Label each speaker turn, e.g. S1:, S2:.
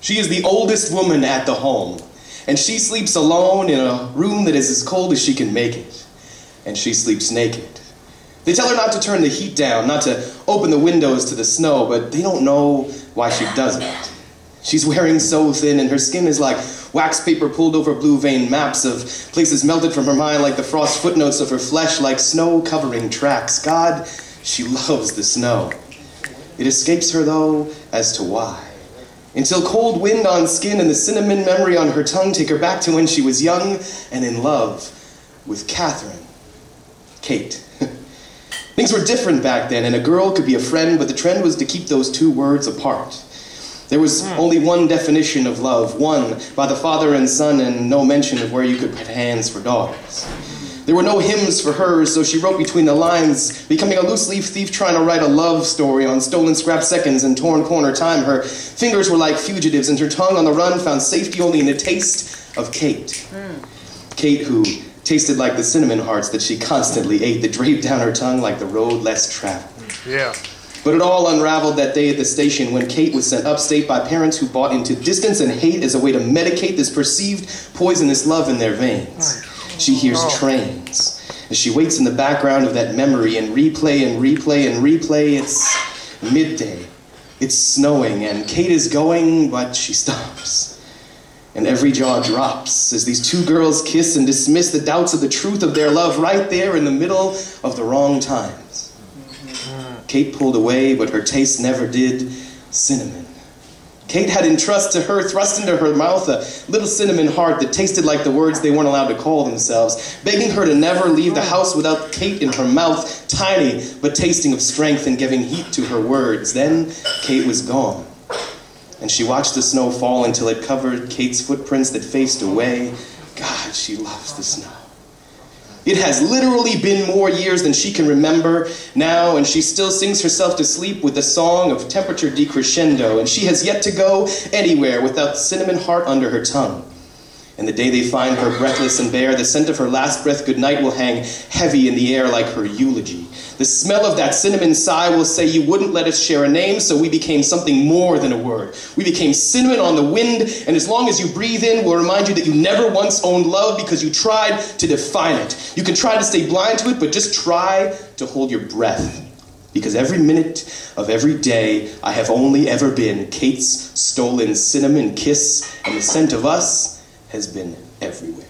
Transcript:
S1: She is the oldest woman at the home, and she sleeps alone in a room that is as cold as she can make it, and she sleeps naked. They tell her not to turn the heat down, not to open the windows to the snow, but they don't know why she doesn't. She's wearing so thin, and her skin is like wax paper pulled over blue vein maps of places melted from her mind like the frost footnotes of her flesh, like snow covering tracks. God, she loves the snow. It escapes her, though, as to why. Until cold wind on skin and the cinnamon memory on her tongue take her back to when she was young and in love with Catherine. Kate. Things were different back then, and a girl could be a friend, but the trend was to keep those two words apart. There was only one definition of love, one by the father and son, and no mention of where you could put hands for daughters. There were no hymns for hers, so she wrote between the lines, becoming a loose-leaf thief trying to write a love story on stolen scrap seconds and torn corner time. Her fingers were like fugitives, and her tongue on the run found safety only in the taste of Kate. Kate, who tasted like the cinnamon hearts that she constantly ate, that draped down her tongue like the road less traveled.
S2: Yeah.
S1: But it all unraveled that day at the station when Kate was sent upstate by parents who bought into distance and hate as a way to medicate this perceived poisonous love in their veins. She hears trains as she waits in the background of that memory and replay and replay and replay. It's midday. It's snowing and Kate is going, but she stops. And every jaw drops as these two girls kiss and dismiss the doubts of the truth of their love right there in the middle of the wrong times. Kate pulled away, but her taste never did cinnamon. Kate had entrusted to her, thrust into her mouth, a little cinnamon heart that tasted like the words they weren't allowed to call themselves, begging her to never leave the house without Kate in her mouth, tiny but tasting of strength and giving heat to her words. Then Kate was gone, and she watched the snow fall until it covered Kate's footprints that faced away. God, she loves the snow. It has literally been more years than she can remember now, and she still sings herself to sleep with the song of temperature decrescendo, and she has yet to go anywhere without the cinnamon heart under her tongue. And the day they find her breathless and bare, the scent of her last breath goodnight will hang heavy in the air like her eulogy. The smell of that cinnamon sigh will say, you wouldn't let us share a name, so we became something more than a word. We became cinnamon on the wind, and as long as you breathe in, we'll remind you that you never once owned love because you tried to define it. You can try to stay blind to it, but just try to hold your breath. Because every minute of every day, I have only ever been Kate's stolen cinnamon kiss, and the scent of us has been everywhere.